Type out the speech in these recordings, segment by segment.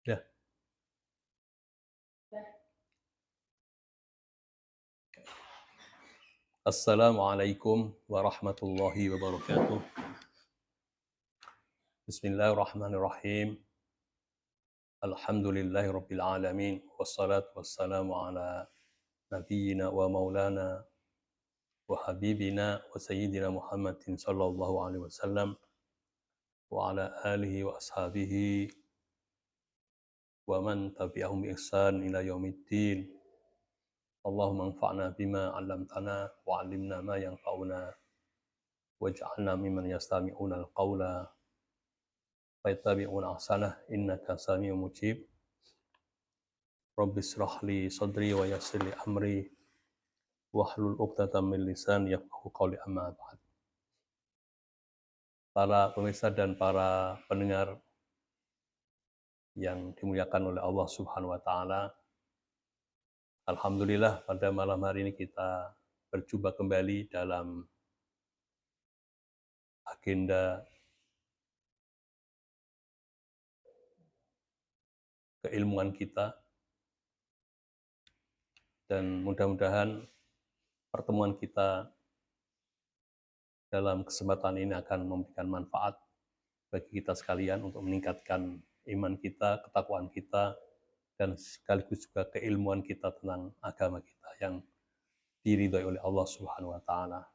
Ya. Assalamualaikum warahmatullahi wabarakatuh. Bismillahirrahmanirrahim. Alhamdulillahirabbil alamin wassalatu wassalamu ala nabiyyina wa maulana wa habibina wa sayyidina Muhammadin sallallahu alaihi wasallam wa ala alihi wa ashabihi wa man tabi'ahum bi ihsan ila yaumiddin. Allahumma anfa'na bima 'allamtana wa 'allimna ma yanfa'una waj'alna mimman yastami'una al-qawla fayattabi'una ahsanah innaka sami'un mujib. Rabbi shrah li sadri wa yassir li amri wahlul 'uqdatam min lisani yafqahu qawli amma ba'd. Para pemirsa dan para pendengar yang dimuliakan oleh Allah Subhanahu wa taala, alhamdulillah pada malam hari ini kita berjumpa kembali dalam agenda keilmuan kita, dan mudah-mudahan pertemuan kita dalam kesempatan ini akan memberikan manfaat bagi kita sekalian untuk meningkatkan iman kita, ketakwaan kita, dan sekaligus juga keilmuan kita tentang agama kita yang diridhai oleh Allah Subhanahu wa taala.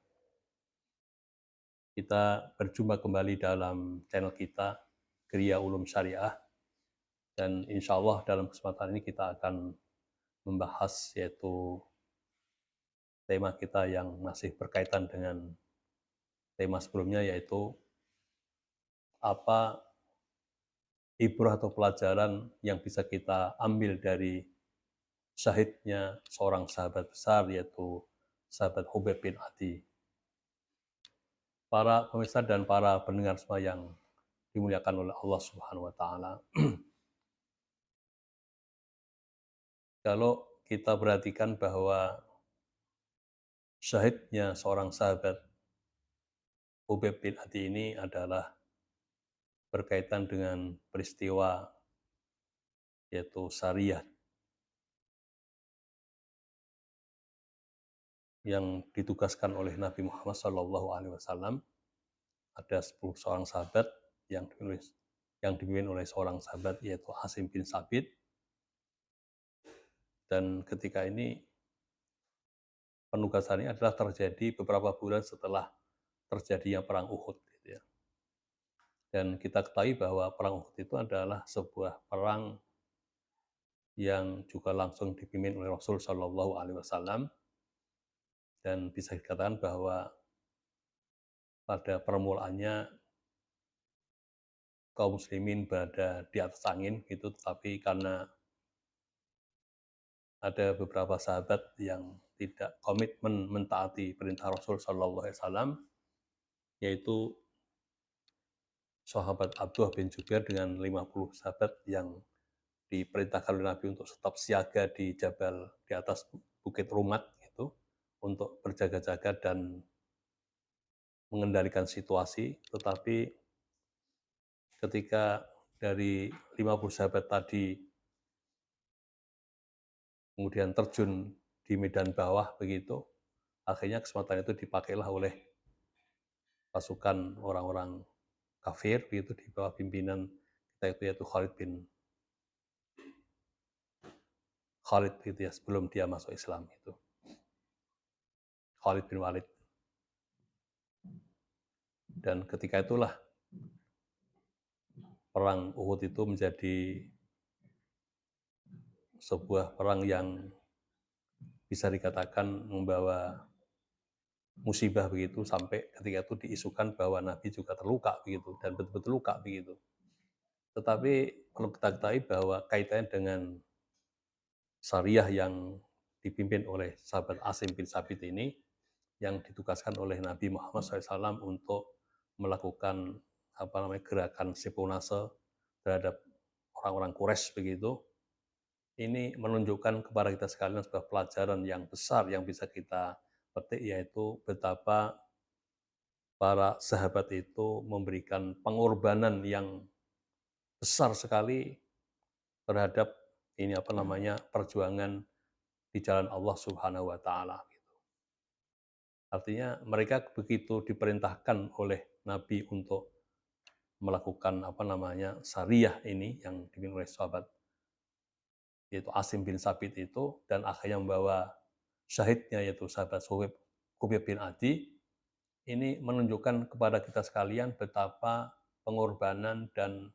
Kita berjumpa kembali dalam channel kita Gria Ulum Syariah, dan insya Allah dalam kesempatan ini kita akan membahas yaitu tema kita yang masih berkaitan dengan tema sebelumnya, yaitu apa ibrah atau pelajaran yang bisa kita ambil dari syahidnya seorang sahabat besar, yaitu sahabat Hubeb bin Adi. Para pemirsa dan para pendengar semua yang dimuliakan oleh Allah Subhanahu wa taala. Kalau kita perhatikan bahwa syahidnya seorang sahabat Hubeb bin Adi ini adalah berkaitan dengan peristiwa yaitu Sariyah yang ditugaskan oleh Nabi Muhammad SAW. Ada 10 seorang sahabat yang dipimpin oleh seorang sahabat yaitu Asim bin Sabit. Dan ketika ini penugasan ini adalah terjadi beberapa bulan setelah terjadinya perang Uhud, gitu ya. Dan kita ketahui bahwa perang Uhud itu adalah sebuah perang yang juga langsung dipimpin oleh Rasul Shallallahu Alaihi Wasallam, dan bisa dikatakan bahwa pada permulaannya kaum muslimin berada di atas angin gitu, tetapi karena ada beberapa sahabat yang tidak komitmen mentaati perintah Rasul Shallallahu Alaihi Wasallam, yaitu sahabat Abdullah bin Jubair dengan 50 sahabat yang diperintahkan oleh Nabi untuk tetap siaga di atas Bukit Rumat itu untuk berjaga-jaga dan mengendalikan situasi. Tetapi ketika dari 50 sahabat tadi kemudian terjun di medan bawah begitu, akhirnya kesempatan itu dipakailah oleh pasukan orang-orang kafir begitu di bawah pimpinan kita itu yaitu Khalid gitu ya, sebelum dia masuk Islam itu. Khalid bin Walid. Dan ketika itulah perang Uhud itu menjadi sebuah perang yang bisa dikatakan membawa musibah begitu, sampai ketika itu diisukan bahwa Nabi juga terluka begitu, dan betul-betul luka begitu. Tetapi perlu kita ketahui bahwa kaitannya dengan Sariyah yang dipimpin oleh sahabat Asim bin Sabit ini, yang ditugaskan oleh Nabi Muhammad SAW untuk melakukan gerakan spionase terhadap orang-orang Quraisy begitu. Ini menunjukkan kepada kita sekalian sebuah pelajaran yang besar yang bisa kita petik, yaitu betapa para sahabat itu memberikan pengorbanan yang besar sekali terhadap ini apa namanya perjuangan di jalan Allah Subhanahu wa taala gitu. Artinya mereka begitu diperintahkan oleh Nabi untuk melakukan apa namanya syariah ini yang dipimpin oleh sahabat yaitu Asim bin Sabit itu dan akhirnya membawa syahidnya yaitu sahabat Khubayb bin Adi ini menunjukkan kepada kita sekalian betapa pengorbanan dan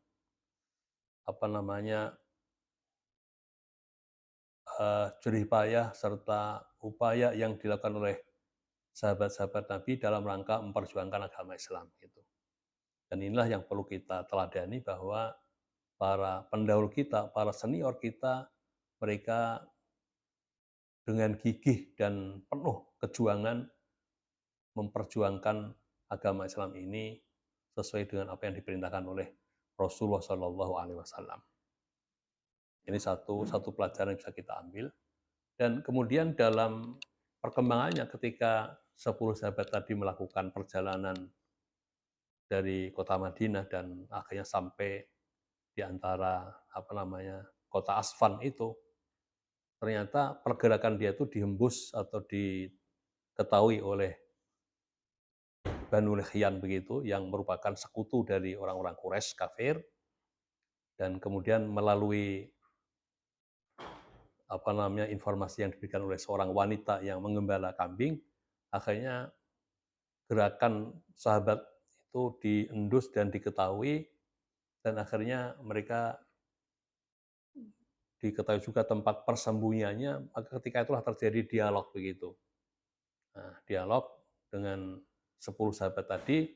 apa namanya jerih payah serta upaya yang dilakukan oleh sahabat-sahabat Nabi dalam rangka memperjuangkan agama Islam gitu. Dan inilah yang perlu kita teladani bahwa para pendahulu kita, para senior kita, mereka dengan gigih dan penuh kejuangan memperjuangkan agama Islam ini sesuai dengan apa yang diperintahkan oleh Rasulullah Shallallahu Alaihi Wasallam. Ini satu pelajaran yang bisa kita ambil. Dan kemudian dalam perkembangannya ketika 10 sahabat tadi melakukan perjalanan dari kota Madinah dan akhirnya sampai di antara apa namanya kota Asfan itu, ternyata pergerakan dia itu dihembus atau diketahui oleh Banu Lihyan begitu, yang merupakan sekutu dari orang-orang Quraisy kafir, dan kemudian melalui apa namanya informasi yang diberikan oleh seorang wanita yang menggembala kambing, akhirnya gerakan sahabat itu diendus dan diketahui, dan akhirnya mereka diketahui juga tempat persembunyiannya, maka ketika itulah terjadi dialog begitu. Nah, dialog dengan 10 sahabat tadi,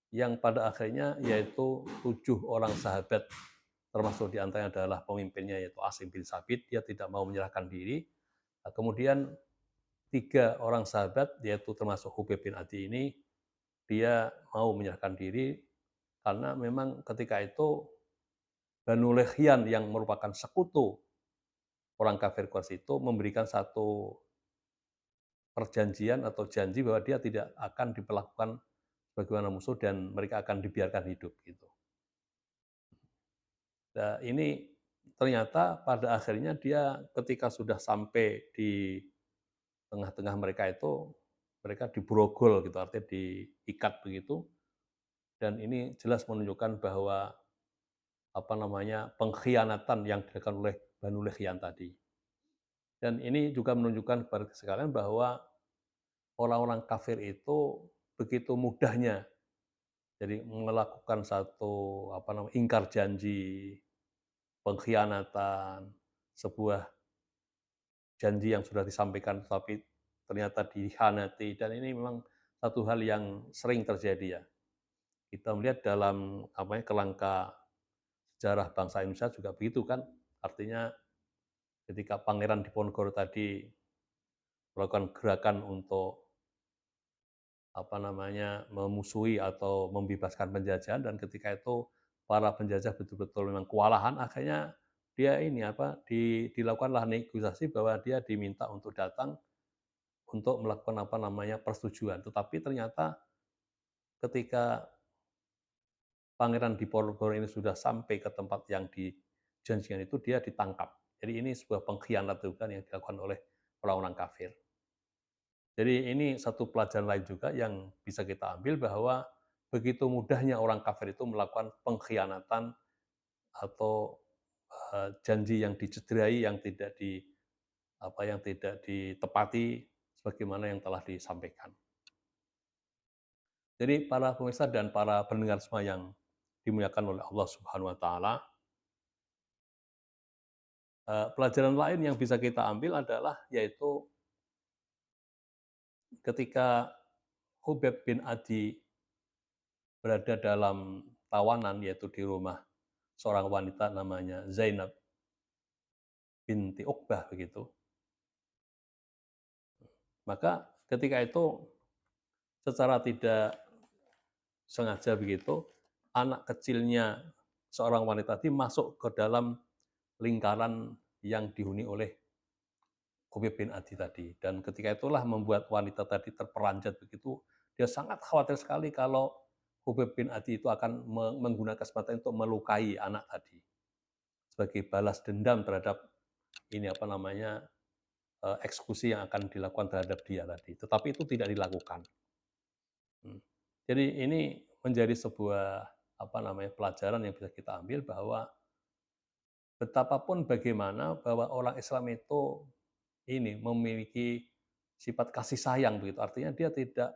yang pada akhirnya yaitu 7 orang sahabat, termasuk di antaranya adalah pemimpinnya yaitu Asim bin Sabit, dia tidak mau menyerahkan diri. Nah, kemudian 3 orang sahabat, yaitu termasuk Khubayb bin Adi ini, dia mau menyerahkan diri karena memang ketika itu Banu Lihyan yang merupakan sekutu orang kafir Quraisy itu memberikan satu perjanjian atau janji bahwa dia tidak akan diperlakukan sebagaimana musuh dan mereka akan dibiarkan hidup gitu. Nah, ini ternyata pada akhirnya dia ketika sudah sampai di tengah-tengah mereka itu, mereka diborogol gitu, artinya diikat begitu, dan ini jelas menunjukkan bahwa apa namanya pengkhianatan yang dilakukan oleh Banu Lihyan tadi. Dan ini juga menunjukkan kepada sekalian bahwa orang-orang kafir itu begitu mudahnya jadi melakukan satu apa namanya ingkar janji, pengkhianatan, sebuah janji yang sudah disampaikan tetapi ternyata dikhianati, dan ini memang satu hal yang sering terjadi ya. Kita melihat dalam apa ya kerangka sejarah bangsa Indonesia juga begitu kan. Artinya ketika Pangeran Diponegoro tadi melakukan gerakan untuk apa namanya memusuhi atau membebaskan penjajahan, dan ketika itu para penjajah betul-betul memang kewalahan, akhirnya dia ini apa dilakukanlah negosiasi bahwa dia diminta untuk datang untuk melakukan apa namanya persetujuan. Tetapi ternyata ketika Pangeran Diponegoro ini sudah sampai ke tempat yang dijanjikan itu, dia ditangkap. Jadi ini sebuah pengkhianatan yang dilakukan oleh orang-orang kafir. Jadi ini satu pelajaran lain juga yang bisa kita ambil bahwa begitu mudahnya orang kafir itu melakukan pengkhianatan atau janji yang dicederai, yang tidak ditepati sebagaimana yang telah disampaikan. Jadi para pemirsa dan para pendengar semua yang dimuliakan oleh Allah Subhanahu wa taala, pelajaran lain yang bisa kita ambil adalah yaitu ketika Khubayb bin Adi berada dalam tawanan, yaitu di rumah seorang wanita namanya Zainab binti Uqbah begitu. Maka ketika itu secara tidak sengaja begitu, anak kecilnya seorang wanita tadi masuk ke dalam lingkaran yang dihuni oleh Khubayb bin Adi tadi. Dan ketika itulah membuat wanita tadi terperanjat begitu. Dia sangat khawatir sekali kalau Khubayb bin Adi itu akan menggunakan kesempatan untuk melukai anak tadi. sebagai balas dendam terhadap ini apa namanya, eksekusi yang akan dilakukan terhadap dia tadi, tetapi itu tidak dilakukan. Jadi ini menjadi sebuah apa namanya, pelajaran yang bisa kita ambil bahwa betapapun bagaimana bahwa orang Islam itu ini memiliki sifat kasih sayang begitu, artinya dia tidak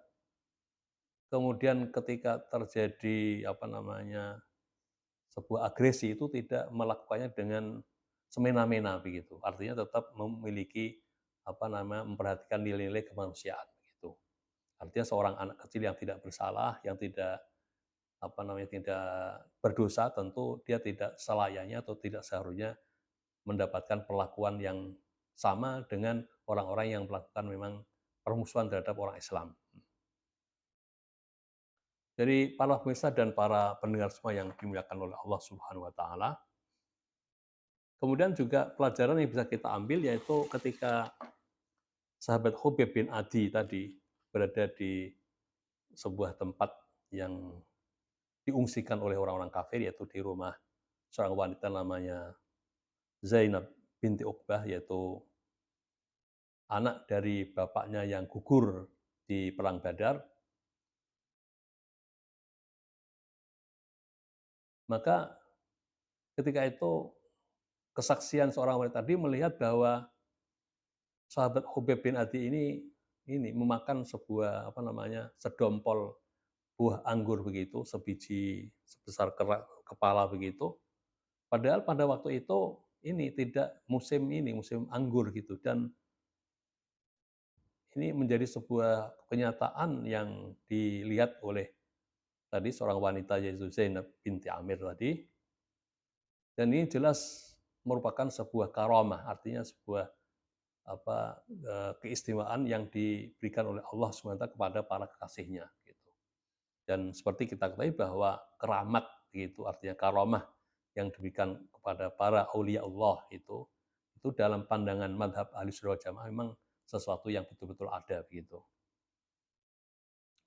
kemudian ketika terjadi apa namanya, sebuah agresi itu tidak melakukannya dengan semena-mena begitu. Artinya tetap memiliki apa namanya, memperhatikan nilai-nilai kemanusiaan gitu. Artinya seorang anak kecil yang tidak bersalah, yang tidak apa namanya, tidak berdosa, tentu dia tidak selayaknya atau tidak seharusnya mendapatkan perlakuan yang sama dengan orang-orang yang melakukan memang permusuhan terhadap orang Islam. Jadi para pemirsa dan para pendengar semua yang dimuliakan oleh Allah Subhanahu wa taala, kemudian juga pelajaran yang bisa kita ambil yaitu ketika sahabat Hubeb bin Adi tadi berada di sebuah tempat yang diungsikan oleh orang-orang kafir, yaitu di rumah seorang wanita namanya Zainab binti Uqbah, yaitu anak dari bapaknya yang gugur di Perang Badar. Maka ketika itu kesaksian seorang wanita tadi melihat bahwa sahabat Hubeb bin Adi ini memakan sebuah apa namanya, sedompol buah anggur begitu, sebiji sebesar kepala begitu. Padahal pada waktu itu ini tidak musim anggur gitu, dan ini menjadi sebuah kenyataan yang dilihat oleh tadi seorang wanita yaitu Zainab binti Amir tadi, dan ini jelas merupakan sebuah karamah, artinya sebuah apa, keistimewaan yang diberikan oleh Allah SWT kepada para kekasihnya gitu. Dan seperti kita ketahui bahwa keramat gitu, artinya karamah yang diberikan kepada para aulia Allah itu dalam pandangan madhab Ahlussunnah wal Jamaah memang sesuatu yang betul-betul ada begitu.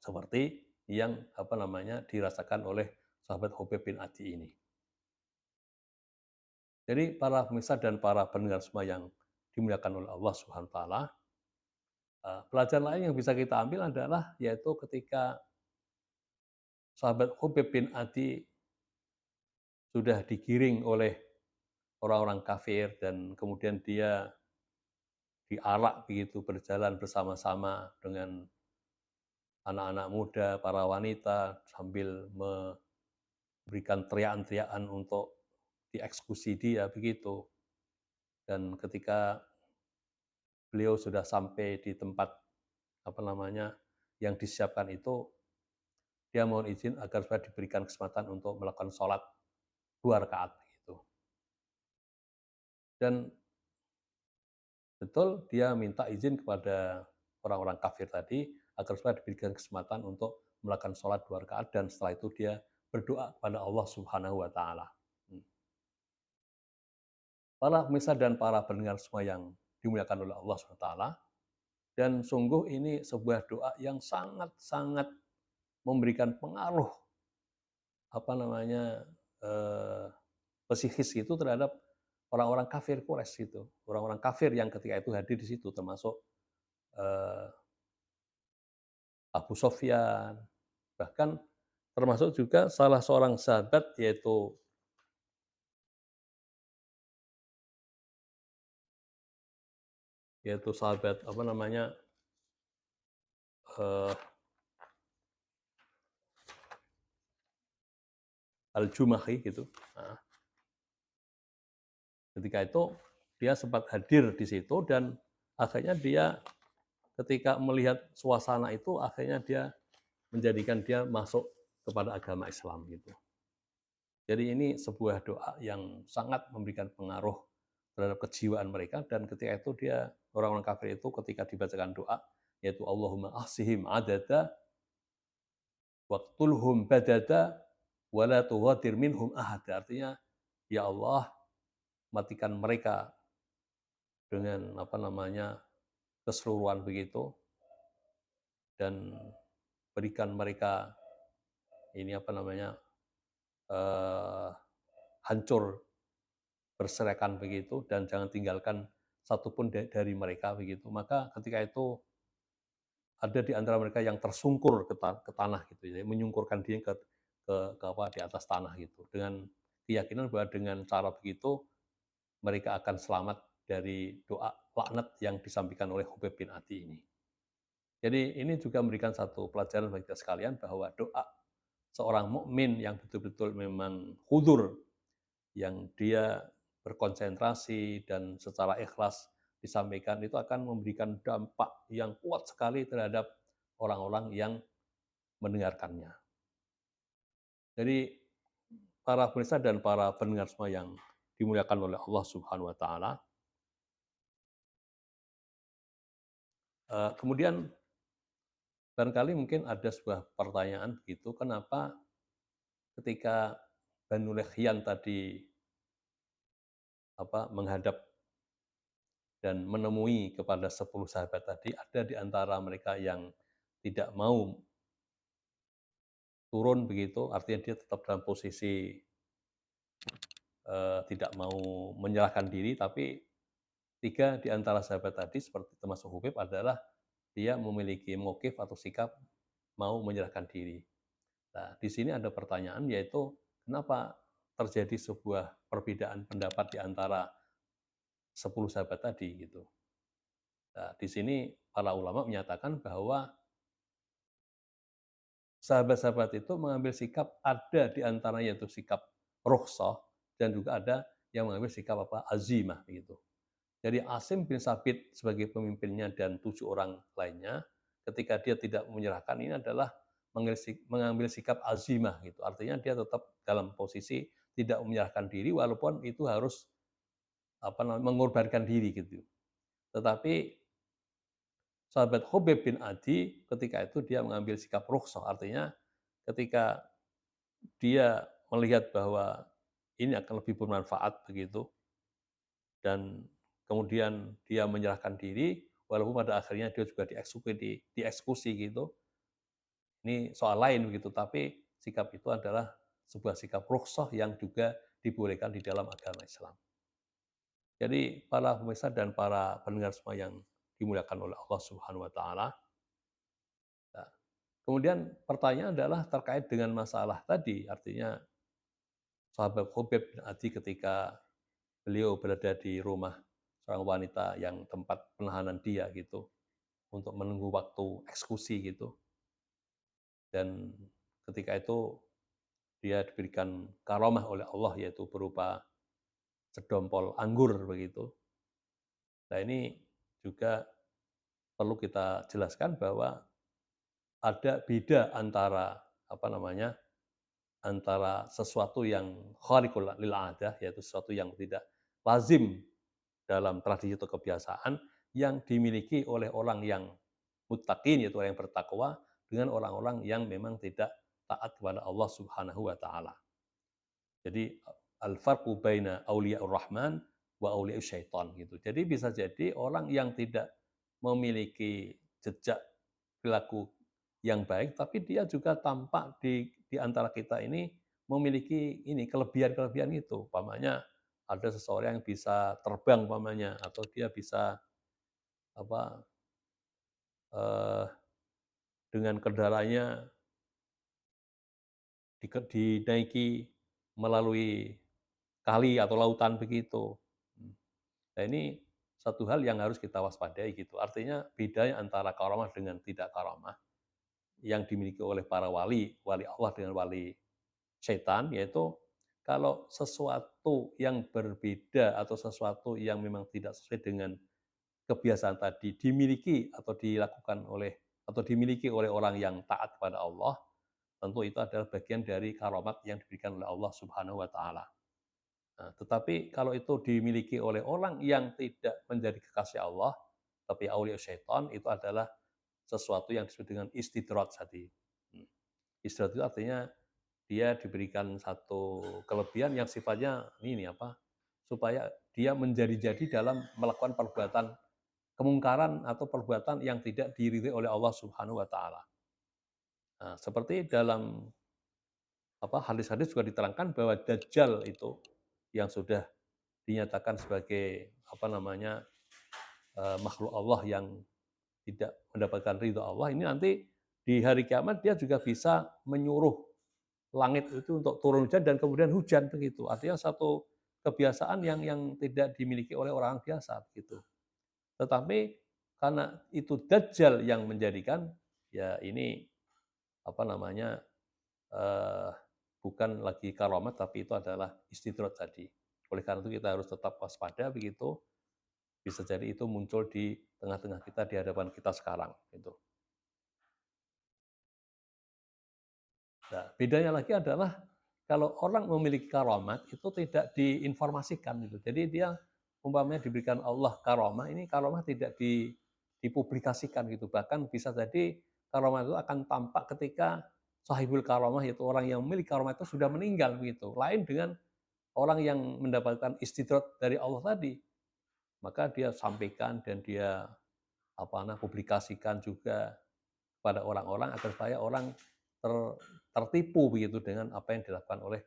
Seperti yang apa namanya, dirasakan oleh sahabat Hubeb bin Adi ini. Jadi para pemirsa dan para pendengar semua yang dimuliakan oleh Allah Subhanahu wa taala, pelajaran lain yang bisa kita ambil adalah yaitu ketika sahabat Hubeb bin Adi sudah digiring oleh orang-orang kafir dan kemudian dia diarak begitu berjalan bersama-sama dengan anak-anak muda, para wanita sambil memberikan teriakan-teriakan untuk dieksekusi dia begitu. Dan ketika beliau sudah sampai di tempat apa namanya, yang disiapkan itu, dia mohon izin agar supaya diberikan kesempatan untuk melakukan sholat 2 rakaat gitu. Dan betul dia minta izin kepada orang-orang kafir tadi agar supaya diberikan kesempatan untuk melakukan sholat 2 rakaat, dan setelah itu dia berdoa kepada Allah Subhanahu wa taala. Para pemirsa dan para pendengar semua yang dimuliakan oleh Allah Subhanahu wa taala, dan sungguh ini sebuah doa yang sangat-sangat memberikan pengaruh apa namanya, eh, psikis itu terhadap orang-orang kafir Quraisy itu, orang-orang kafir yang ketika itu hadir di situ, termasuk eh, Abu Sofyan, bahkan termasuk juga salah seorang sahabat yaitu sahabat apa namanya, eh, Al-Jumahi gitu. Nah, ketika itu dia sempat hadir di situ, dan akhirnya dia ketika melihat suasana itu akhirnya dia menjadikan dia masuk kepada agama Islam gitu. Jadi ini sebuah doa yang sangat memberikan pengaruh terhadap kejiwaan mereka, dan ketika itu dia orang-orang kafir itu ketika dibacakan doa yaitu Allahumma ahsihim adada waqtulhum badada wala tughadir minhum ahada. Artinya ya Allah, matikan mereka dengan apa namanya, keseluruhan begitu, dan berikan mereka ini apa namanya, hancur berserakan begitu dan jangan tinggalkan satupun dari mereka begitu. Maka ketika itu ada di antara mereka yang tersungkur ke tanah gitu ya, menyungkurkan diri ke apa, di atas tanah gitu. Dengan keyakinan bahwa dengan cara begitu mereka akan selamat dari doa laknat yang disampaikan oleh Hubeb bin Adi ini. Jadi ini juga memberikan satu pelajaran bagi kita sekalian bahwa doa seorang mukmin yang betul-betul memang hudur, yang dia berkonsentrasi dan secara ikhlas disampaikan itu akan memberikan dampak yang kuat sekali terhadap orang-orang yang mendengarkannya. Jadi para pemirsa dan para pendengar semua yang dimuliakan oleh Allah Subhanahu wa taala, kemudian barangkali mungkin ada sebuah pertanyaan begitu, kenapa ketika Banu Lehyan tadi menghadap dan menemui kepada 10 sahabat tadi, ada di antara mereka yang tidak mau turun begitu, artinya dia tetap dalam posisi tidak mau menyerahkan diri, tapi 3 di antara sahabat tadi seperti termasuk Hubeb adalah dia memiliki mokif atau sikap mau menyerahkan diri. Nah, di sini ada pertanyaan yaitu kenapa terjadi sebuah perbedaan pendapat di antara 10 sahabat tadi gitu. Nah, di sini para ulama menyatakan bahwa sahabat-sahabat itu mengambil sikap ada di antaranya yaitu sikap rukhsah dan juga ada yang mengambil sikap azimah begitu. Jadi Asim bin Sabit sebagai pemimpinnya dan 7 orang lainnya ketika dia tidak menyerahkan ini adalah mengambil sikap azimah gitu. Artinya dia tetap dalam posisi tidak menyerahkan diri walaupun itu harus mengorbankan diri gitu. Tetapi sahabat Hubeb bin Adi ketika itu dia mengambil sikap rukhsah, artinya ketika dia melihat bahwa ini akan lebih bermanfaat begitu dan kemudian dia menyerahkan diri walaupun pada akhirnya dia juga dieksekusi gitu. Ini soal lain begitu, tapi sikap itu adalah sebuah sikap rukhsah yang juga dibolehkan di dalam agama Islam. Jadi para pemirsa dan para pendengar semua yang dimuliakan oleh Allah Subhanahu wa taala. Nah, kemudian pertanyaan adalah terkait dengan masalah tadi, artinya sahabat Hubeb bin Adi ketika beliau berada di rumah seorang wanita yang tempat penahanan dia gitu, untuk menunggu waktu eksekusi gitu. Dan ketika itu dia diberikan karomah oleh Allah yaitu berupa sedompol anggur begitu. Nah ini juga perlu kita jelaskan bahwa ada beda antara antara sesuatu yang khariqul lil adah yaitu sesuatu yang tidak lazim dalam tradisi atau kebiasaan yang dimiliki oleh orang yang muttaqin yaitu orang yang bertakwa dengan orang-orang yang memang tidak taat kepada Allah Subhanahu wa taala. Jadi al-farqu baina auliya'ur rahman wa auliya'us syaitan gitu. Jadi bisa jadi orang yang tidak memiliki jejak perilaku yang baik tapi dia juga tampak di antara kita ini memiliki ini kelebihan-kelebihan itu. Umpamanya ada seseorang yang bisa terbang umpamanya atau dia bisa apa eh, dengan kendaraannya dinaiki melalui kali atau lautan begitu. Nah ini satu hal yang harus kita waspadai gitu. Artinya bedanya antara karamah dengan tidak karamah yang dimiliki oleh para wali, wali Allah dengan wali setan, yaitu kalau sesuatu yang berbeda atau sesuatu yang memang tidak sesuai dengan kebiasaan tadi dimiliki atau dilakukan oleh atau dimiliki oleh orang yang taat kepada Allah, tentu itu adalah bagian dari karomat yang diberikan oleh Allah Subhanahu wa taala. Nah, tetapi kalau itu dimiliki oleh orang yang tidak menjadi kekasih Allah, tapi aulia syaitan, itu adalah sesuatu yang disebut dengan istidrat tadi. Istidrat itu artinya dia diberikan satu kelebihan yang sifatnya ini supaya dia menjadi-jadi dalam melakukan perbuatan kemungkaran atau perbuatan yang tidak diridhoi oleh Allah Subhanahu wa taala. Nah, seperti dalam hadis-hadis juga diterangkan bahwa Dajjal itu yang sudah dinyatakan sebagai apa namanya makhluk Allah yang tidak mendapatkan ridho Allah, ini nanti di hari kiamat dia juga bisa menyuruh langit itu untuk turun hujan dan kemudian hujan begitu. Artinya satu kebiasaan yang tidak dimiliki oleh orang biasa begitu. Tetapi karena itu Dajjal yang menjadikan, ya ini apa namanya eh, bukan lagi karomat tapi itu adalah istidrot tadi. Oleh karena itu kita harus tetap waspada begitu. Bisa jadi itu muncul di tengah-tengah kita, di hadapan kita sekarang. Gitu. Nah, bedanya lagi adalah kalau orang memiliki karomat itu tidak diinformasikan gitu. Jadi dia umpamanya diberikan Allah karomah, ini karomah tidak dipublikasikan gitu. Bahkan bisa jadi karomah itu akan tampak ketika sahibul karomah, yaitu orang yang memiliki karomah itu sudah meninggal begitu. Lain dengan orang yang mendapatkan istidrot dari Allah tadi, maka dia sampaikan dan dia publikasikan juga kepada orang-orang agar supaya orang tertipu begitu dengan apa yang dilakukan oleh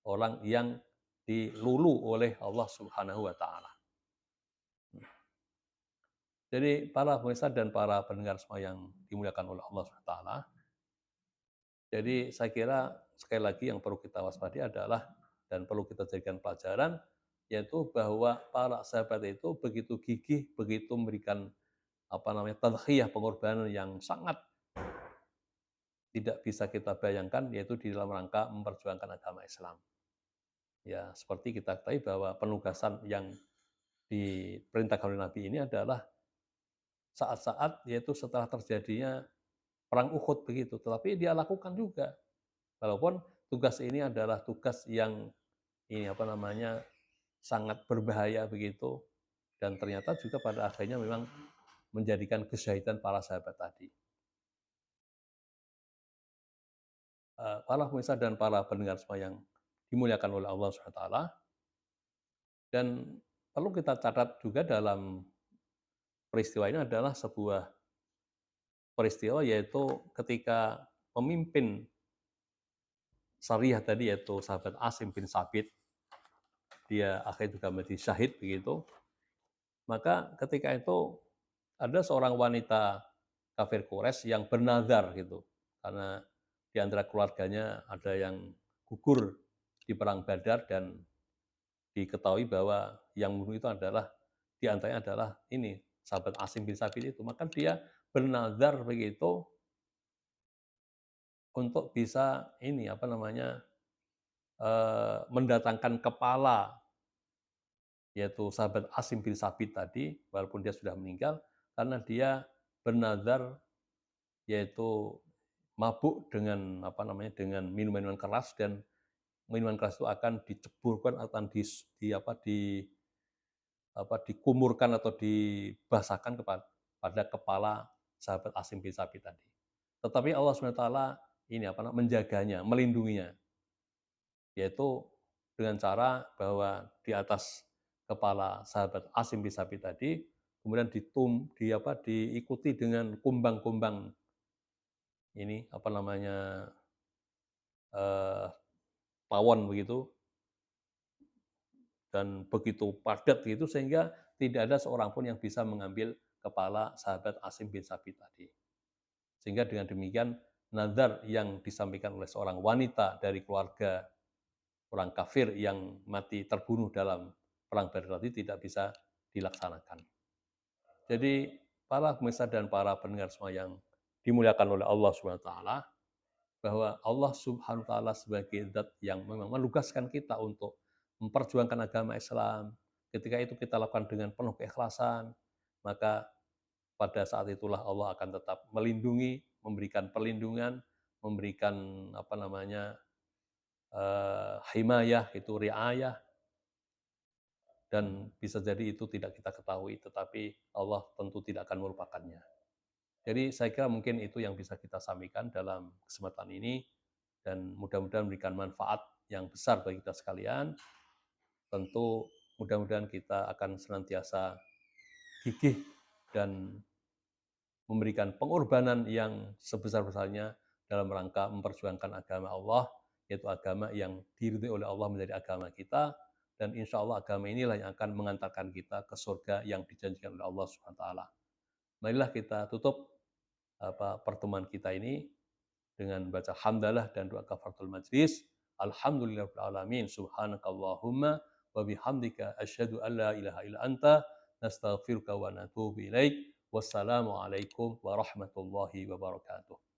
orang yang dilulu oleh Allah Subhanahu wa taala. Jadi para pemirsa dan para pendengar semua yang dimuliakan oleh Allah Subhanahu wa taala, jadi saya kira sekali lagi yang perlu kita waspadai adalah dan perlu kita jadikan pelajaran, yaitu bahwa para sahabat itu begitu gigih, begitu memberikan tadhiyah, pengorbanan yang sangat tidak bisa kita bayangkan, yaitu di dalam rangka memperjuangkan agama Islam. Ya, seperti kita ketahui bahwa penugasan yang diperintahkan oleh Nabi ini adalah saat-saat yaitu setelah terjadinya perang Uhud begitu, tetapi dia lakukan juga. Walaupun tugas ini adalah tugas yang sangat berbahaya begitu, dan ternyata juga pada akhirnya memang menjadikan kesyahidan para sahabat tadi. Para pemirsa dan para pendengar semua yang dimuliakan oleh Allah SWT, dan perlu kita catat juga dalam peristiwa ini adalah sebuah peristiwa, yaitu ketika pemimpin Sariyah tadi, yaitu sahabat Asim bin Sabit, dia akhirnya juga menjadi syahid begitu. Maka ketika itu ada seorang wanita kafir Quraisy yang bernazar gitu, karena di antara keluarganya ada yang gugur di perang Badar dan diketahui bahwa yang membunuh itu adalah di antaranya adalah ini sahabat Asim bin Sabit itu. Maka dia bernazar begitu untuk bisa mendatangkan kepala, yaitu sahabat Asim bin Sabit tadi, walaupun dia sudah meninggal, karena dia bernazar yaitu mabuk dengan dengan minuman-minuman keras, dan minuman keras itu akan diceburkan, akan dikumurkan atau dibasahkan pada kepala sahabat Asim bin Sabit tadi. Tetapi Allah SWT menjaganya, melindunginya, yaitu dengan cara bahwa di atas kepala sahabat Asim bin Sabit tadi kemudian diikuti dengan kumbang-kumbang pawon begitu, dan begitu padat gitu sehingga tidak ada seorang pun yang bisa mengambil kepala sahabat Asim bin Sabit tadi. Sehingga dengan demikian nazar yang disampaikan oleh seorang wanita dari keluarga orang kafir yang mati terbunuh dalam perang Badar tadi tidak bisa dilaksanakan. Jadi para pemirsa dan para pendengar semua yang dimuliakan oleh Allah Subhanahu wa taala, bahwa Allah Subhanahu wa taala sebagai zat yang memang menugaskan kita untuk memperjuangkan agama Islam. Ketika itu kita lakukan dengan penuh keikhlasan, maka pada saat itulah Allah akan tetap melindungi, memberikan perlindungan, memberikan himayah, itu riayah, dan bisa jadi itu tidak kita ketahui, tetapi Allah tentu tidak akan melupakannya. Jadi saya kira mungkin itu yang bisa kita sampaikan dalam kesempatan ini, dan mudah-mudahan memberikan manfaat yang besar bagi kita sekalian. Tentu mudah-mudahan kita akan senantiasa gigih dan memberikan pengorbanan yang sebesar-besarnya dalam rangka memperjuangkan agama Allah, yaitu agama yang diridhoi oleh Allah menjadi agama kita, dan insya Allah agama inilah yang akan mengantarkan kita ke surga yang dijanjikan oleh Allah Subhanahu wa taala. Marilah kita tutup pertemuan kita ini dengan baca hamdalah dan doa kafaratul majlis. Alhamdulillahirabbil alamin. Subhanakallahumma wa bihamdika asyhadu an la ilaha illa anta nastaghfiruka wa natubu ilaik. Wassalamualaikum warahmatullahi wabarakatuh.